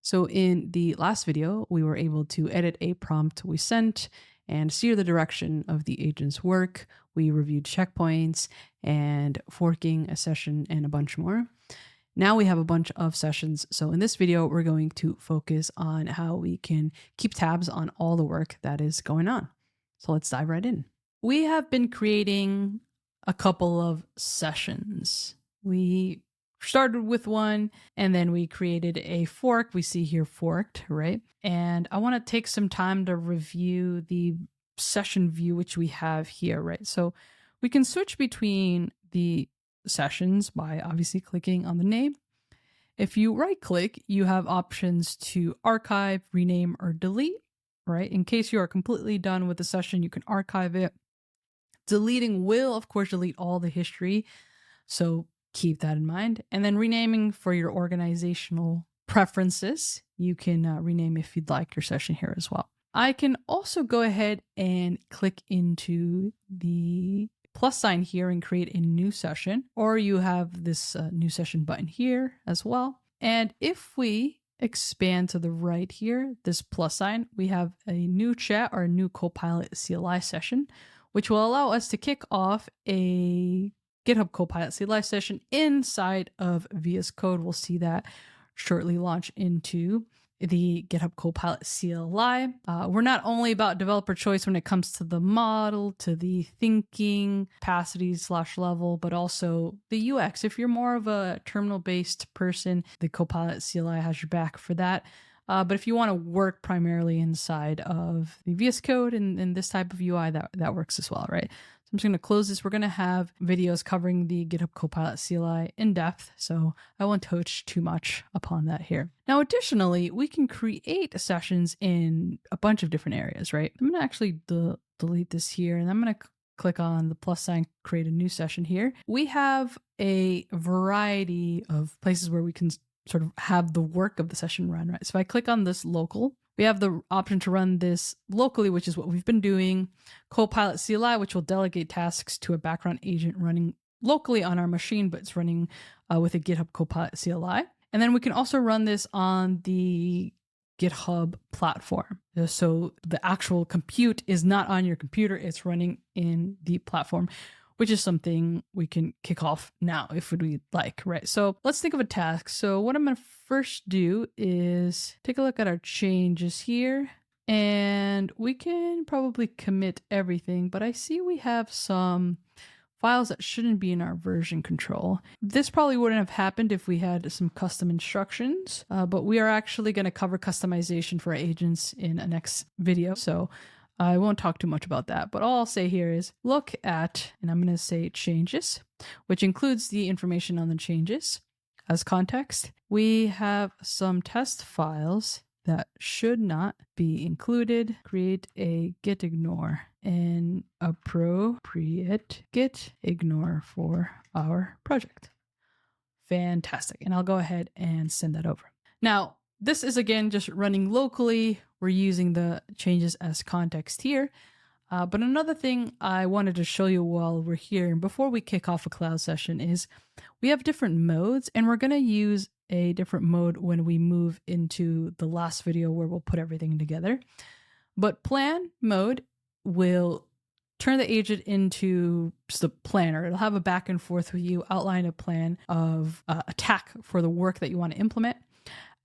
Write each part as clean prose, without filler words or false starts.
So in the last video, we were able to edit a prompt we sent and steer the direction of the agent's work. We reviewed checkpoints and forking a session and a bunch more. Now we have a bunch of sessions. So in this video, we're going to focus on how we can keep tabs on all the work that is going on. So let's dive right in. We have been creating a couple of sessions. We started with one and then we created a fork. We see here forked, right? And I want to take some time to review the session view, which we have here, right? So we can switch between the sessions by obviously clicking on the name. If you right click, you have options to archive, rename, or delete, right? In case you are completely done with the session, you can archive it. Deleting will, of course, delete all the history. So keep that in mind. And then renaming for your organizational preferences. You can rename if you'd like your session here as well. I can also go ahead and click into the plus sign here and create a new session, or you have this new session button here as well. And if we expand to the right here, this plus sign, we have a new chat or a new Copilot CLI session, which will allow us to kick off a GitHub Copilot CLI session inside of vscode. We'll see that shortly launch into the GitHub Copilot CLI. We're not only about developer choice when it comes to the model, to the thinking capacity / level, but also the UX. If you're more of a terminal-based person, the Copilot CLI has your back for that. But if you want to work primarily inside of the VS Code and this type of UI, that works as well, right? So I'm just going to close this. We're going to have videos covering the GitHub Copilot CLI in depth, so I won't touch too much upon that here. Now, additionally, we can create sessions in a bunch of different areas, right? I'm going to actually delete this here, and I'm going to click on the plus sign, create a new session here. We have a variety of places where we can sort of have the work of the session run, right? So if I click on this local, we have the option to run this locally, which is what we've been doing. Copilot CLI, which will delegate tasks to a background agent running locally on our machine, but it's running with a GitHub Copilot CLI. And then we can also run this on the GitHub platform. So the actual compute is not on your computer, it's running in the platform, which is something we can kick off now if we'd like, right? So let's think of a task. So what I'm going to first do is take a look at our changes here, and we can probably commit everything, but I see we have some files that shouldn't be in our version control. This probably wouldn't have happened if we had some custom instructions, but we are actually going to cover customization for our agents in a next video. So I won't talk too much about that, but all I'll say here is look at, and I'm going to say changes, which includes the information on the changes as context. We have some test files that should not be included. Create a git ignore and appropriate git ignore for our project. Fantastic. And I'll go ahead and send that over. Now, this is again just running locally. We're using the changes as context here. But another thing I wanted to show you while we're here and before we kick off a cloud session is we have different modes, and we're going to use a different mode when we move into the last video where we'll put everything together. But plan mode will turn the agent into just a planner. It'll have a back and forth with you, outline a plan of attack for the work that you want to implement.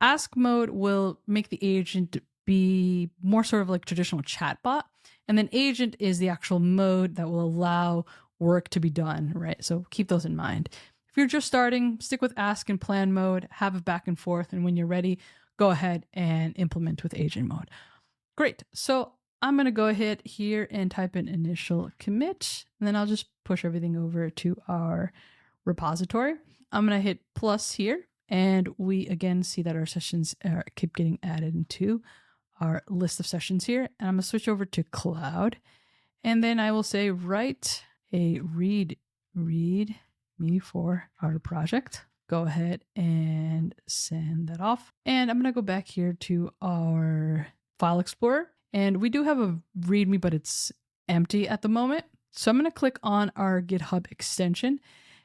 Ask mode will make the agent be more sort of like traditional chatbot. And then agent is the actual mode that will allow work to be done, right? So keep those in mind. If you're just starting, stick with ask and plan mode, have it back and forth. And when you're ready, go ahead and implement with agent mode. Great. So I'm going to go ahead here and type in initial commit, and then I'll just push everything over to our repository. I'm going to hit plus here. And we again see that our sessions keep getting added into our list of sessions here. And I'm going to switch over to cloud. And then I will say write a read me for our project. Go ahead and send that off. And I'm going to go back here to our file explorer. And we do have a readme, but it's empty at the moment. So I'm going to click on our GitHub extension.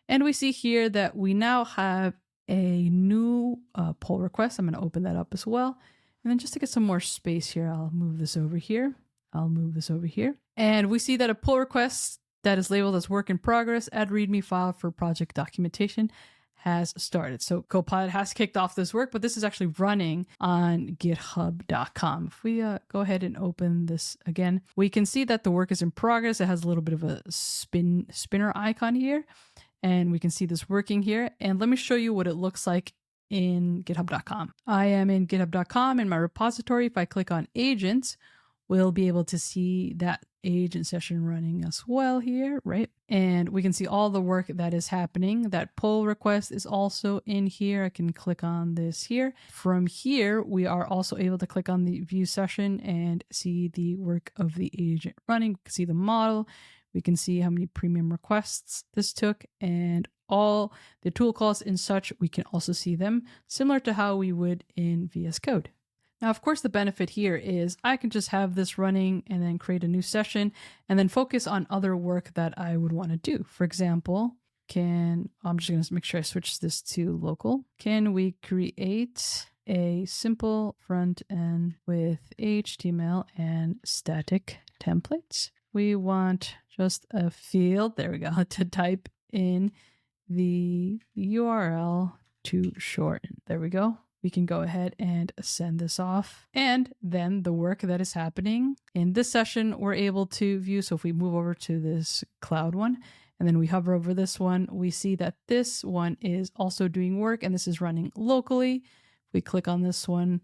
And we see here that we now have a new pull request. I'm going to open that up as well. And then just to get some more space here, I'll move this over here. I'll move this over here. And we see that a pull request that is labeled as work in progress, add README file for project documentation has started. So Copilot has kicked off this work, but this is actually running on github.com. If we go ahead and open this again, we can see that the work is in progress. It has a little bit of a spinner icon here, and we can see this working here. And let me show you what it looks like in github.com. I am in github.com in my repository. If I click on agents, we'll be able to see that agent session running as well here, right? And we can see all the work that is happening. That pull request is also in here. I can click on this here. From here, we are also able to click on the view session and see the work of the agent running. We can see the model. We can see how many premium requests this took, and all the tool calls and such. We can also see them similar to how we would in VS Code. Now, of course, the benefit here is I can just have this running and then create a new session and then focus on other work that I would want to do. For example, I'm just going to make sure I switch this to local. Can we create a simple front end with HTML and static templates? We want just a field, there we go, to type in the URL to shorten. There we go. We can go ahead and send this off. And then the work that is happening in this session, we're able to view. So if we move over to this cloud one, and then we hover over this one, we see that this one is also doing work, and this is running locally. If we click on this one,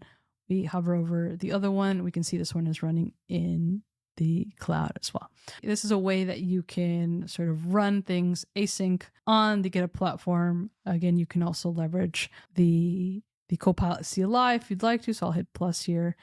we hover over the other one, we can see this one is running in the cloud as well. This is a way that you can sort of run things async on the GitHub platform. Again, you can also leverage the Copilot CLI if you'd like to. So I'll hit plus here,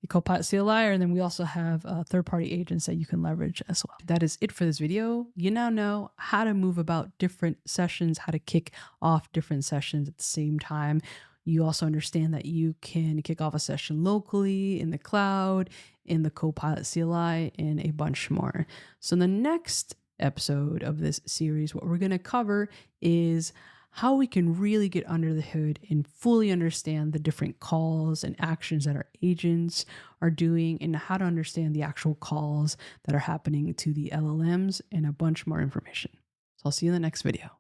the Copilot CLI, and then we also have third-party agents that you can leverage as well. That is it for this video. You now know how to move about different sessions, how to kick off different sessions at the same time. You also understand that you can kick off a session locally, in the cloud, in the Copilot CLI, and a bunch more. So in the next episode of this series, what we're going to cover is how we can really get under the hood and fully understand the different calls and actions that our agents are doing, and how to understand the actual calls that are happening to the LLMs, and a bunch more information. So I'll see you in the next video.